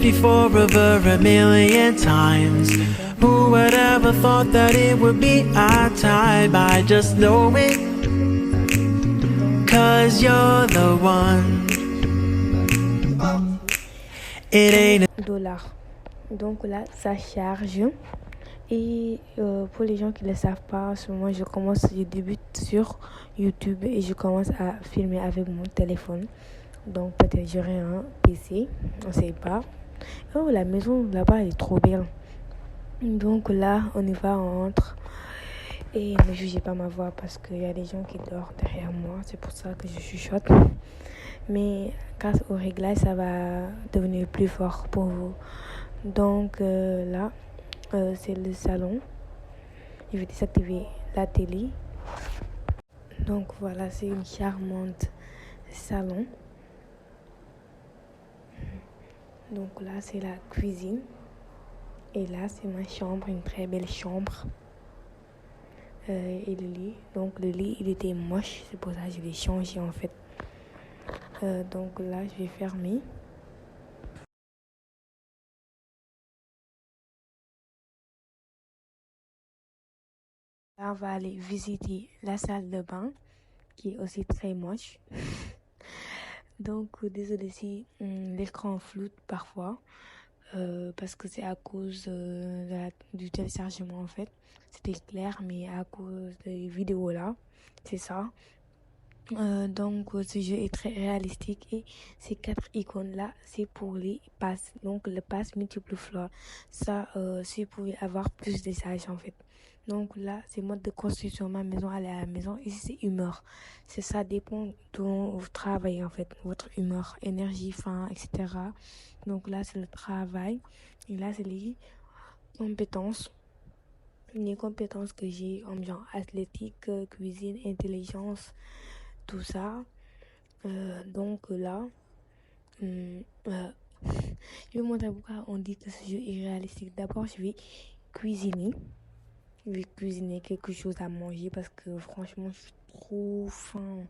before over a million times. Who would ever thought that it would be our time? I just know it, 'cause you're the one. It ain't $. Donc là, ça charge. Et pour les gens qui ne le savent pas, en ce moment, je débute sur YouTube et je commence à filmer avec mon téléphone. Donc peut-être j'aurai un PC, on ne sait pas. Oh, la maison là-bas est trop belle. Donc là, on y va, on entre. Et ne jugez pas ma voix parce qu'il y a des gens qui dorment derrière moi. C'est pour ça que je chuchote. Mais grâce au réglage, ça va devenir plus fort pour vous. Donc là, c'est le salon. Je vais désactiver la télé. Donc voilà, c'est une charmante salon. Donc là, c'est la cuisine. Et là, c'est ma chambre, une très belle chambre. Et le lit. Donc le lit, il était moche. C'est pour ça que je l'ai changé en fait. Donc là, je vais fermer. Là, on va aller visiter la salle de bain, qui est aussi très moche. Donc, désolé si l'écran floute parfois, parce que c'est à cause du téléchargement en fait. C'était clair, mais à cause des vidéos là, c'est ça. Donc, ce jeu est très réalistique et ces 4 icônes là, c'est pour les passes. Donc, le pass multiple floor, ça, c'est pour avoir plus d'étages en fait. Donc là, c'est mode de construction, ma maison, aller à la maison. Ici, c'est humeur. C'est ça, dépend dont vous travaillez en fait, votre humeur, énergie, faim, etc. Donc là, c'est le travail. Et là, c'est les compétences. Les compétences que j'ai en genre athlétique, cuisine, intelligence, tout ça. Donc là, je vais vous montrer pourquoi on dit que ce jeu est réalistique. D'abord, je vais cuisiner. Je vais cuisiner quelque chose à manger parce que franchement, je suis trop faim.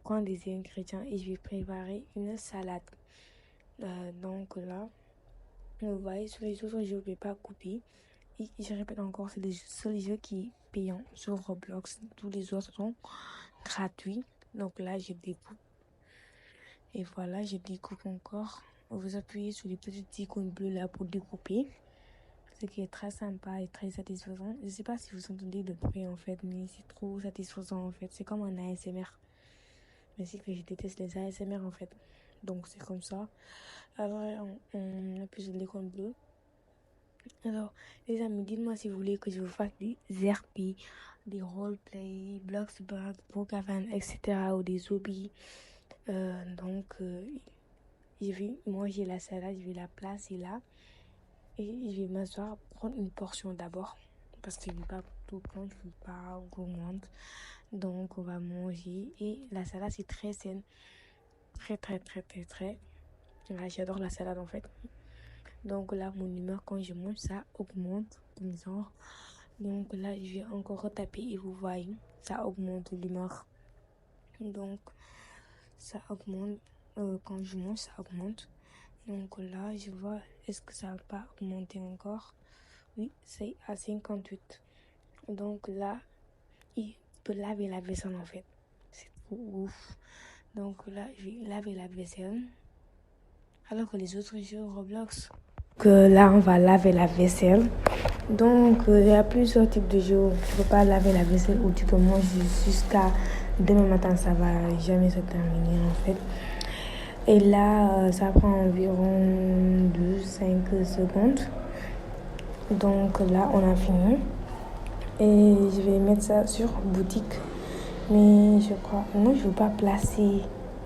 Prendre des ingrédients et je vais préparer une salade. Donc là, vous voyez, sur les autres jeux, je ne vais pas couper. Et je répète encore, c'est le seul jeu qui est payant sur Roblox. Tous les autres sont gratuits. Donc là, je découpe. Et voilà, je découpe encore. Vous appuyez sur les petites icônes bleues là pour découper. Ce qui est très sympa et très satisfaisant. Je ne sais pas si vous entendez le bruit en fait, mais c'est trop satisfaisant en fait. C'est comme un ASMR. Mais c'est que je déteste les ASMR en fait. Donc c'est comme ça. Alors on appuie sur l'icône bleue. Alors les amis, dites-moi si vous voulez que je vous fasse des RP, des roleplay, Bloxburg, Brookhaven, etc. ou des zombies. Donc je vais manger la salade, je vais la placer là. Et je vais m'asseoir, prendre une portion d'abord. Parce que je ne vais pas tout prendre, je ne suis pas gourmande. Donc on va manger. Et la salade c'est très saine. Très très très très très. Là, j'adore la salade en fait. Donc là mon humeur quand je mange ça augmente. Genre. Donc là je vais encore retaper et vous voyez. Ça augmente l'humeur. Donc ça augmente. Quand je mange ça augmente. Donc là, je vois, est-ce que ça va pas augmenter encore? Oui, c'est à 58. Donc là, il peut laver la vaisselle en fait. C'est trop ouf. Donc là, je vais laver la vaisselle. Alors que les autres jeux Roblox. Que là, on va laver la vaisselle. Donc, il y a plusieurs types de jeux. Tu peux pas laver la vaisselle ou tu peux manger jusqu'à demain matin. Ça va jamais se terminer en fait. Et là, ça prend environ 2-5 secondes. Donc là, on a fini. Et je vais mettre ça sur boutique. Mais je crois... Non, je ne veux pas placer.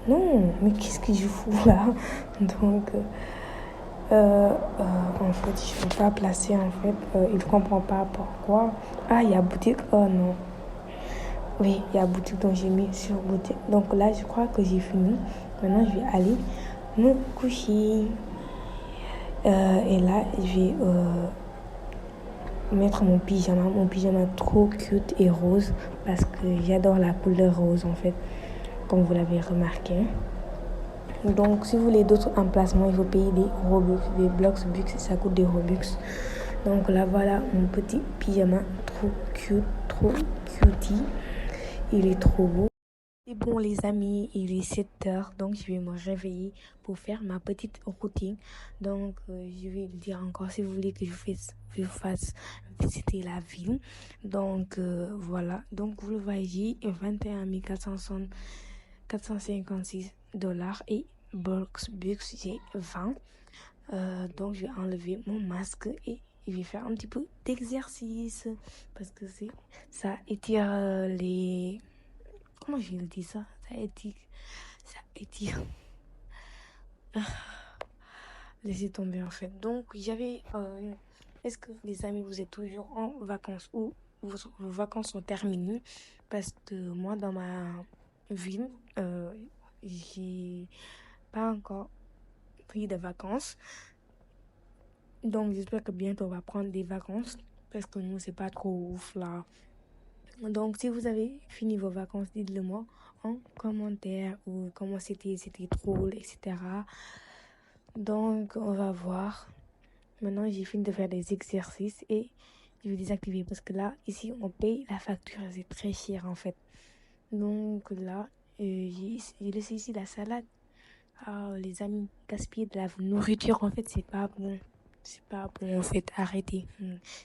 Non, mais qu'est-ce que je fous là? Donc, en fait, je ne veux pas placer en fait. Il ne comprend pas pourquoi. Ah, il y a boutique. Oh non. Oui, il y a boutique, donc j'ai mis sur boutique. Donc là, je crois que j'ai fini. Maintenant, je vais aller me coucher. Et là, je vais mettre mon pyjama. Mon pyjama trop cute et rose. Parce que j'adore la couleur rose, en fait. Comme vous l'avez remarqué. Donc, si vous voulez d'autres emplacements, il faut payer des Robux, des Bloxbux, ça coûte des Robux. Donc là, voilà mon petit pyjama, trop cute, trop cutie. Il est trop beau. Et bon les amis, il est 7h, donc je vais me réveiller pour faire ma petite routine. Donc je vais le dire encore si vous voulez que je vous fasse visiter la ville. Donc voilà, donc vous le voyez, 21 456 dollars et Bucks, j'ai 20. Donc je vais enlever mon masque et je vais faire un petit peu d'exercice parce que ça étire les... Comment je le dis ça? Ça étire. Laissez tomber en fait. Donc j'avais... est-ce que les amis, vous êtes toujours en vacances ou vos vacances sont terminées? Parce que moi, dans ma ville, j'ai pas encore pris de vacances. Donc j'espère que bientôt on va prendre des vacances. Parce que nous, c'est pas trop ouf là. Donc si vous avez fini vos vacances, dites-le moi en commentaire ou comment c'était drôle, etc. Donc on va voir. Maintenant j'ai fini de faire des exercices et je vais désactiver parce que là ici on paye la facture, c'est très cher en fait. Donc là j'ai laissé ici la salade. Ah les amis, gaspiller de la nourriture en fait c'est pas bon. C'est pas bon en fait, arrêtez.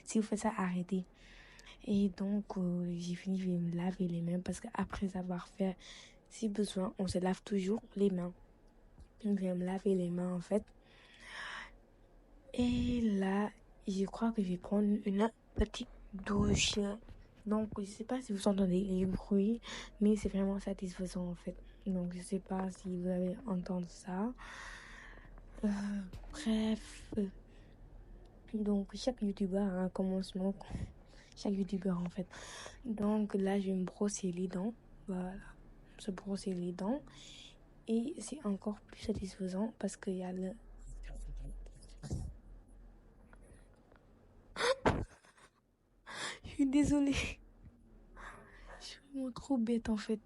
Si vous faites ça, arrêtez. Et donc, j'ai fini, je vais me laver les mains parce qu'après avoir fait, si besoin, on se lave toujours les mains. Donc, je vais me laver les mains en fait. Et là, je crois que je vais prendre une petite douche. Donc, je sais pas si vous entendez les bruits, mais c'est vraiment satisfaisant en fait. Donc, je sais pas si vous allez entendre ça. Bref. Donc, chaque youtubeur a un commencement. Chaque youtubeur en fait. Donc là, je vais me brosser les dents. Voilà. Se brosser les dents. Et c'est encore plus satisfaisant parce qu'il y a le... Je suis désolée. Je suis vraiment trop bête en fait.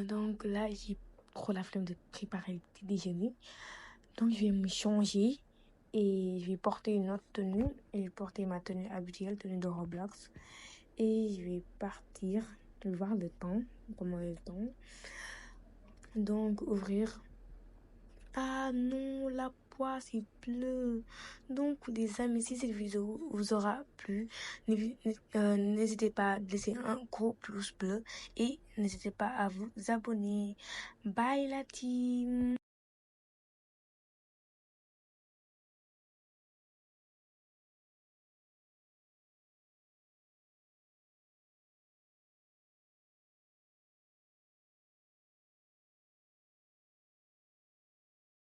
Donc là, j'ai trop la flemme de préparer le petit déjeuner. Donc je vais me changer et je vais porter une autre tenue. Et je vais porter ma tenue habituelle, tenue de Roblox. Et je vais partir voir le temps, comment est le temps. Donc ouvrir. Ah non, la poisse, il pleut. Donc les amis, si cette vidéo vous aura plu, n'hésitez pas à laisser un gros pouce bleu et n'hésitez pas à vous abonner. Bye la team.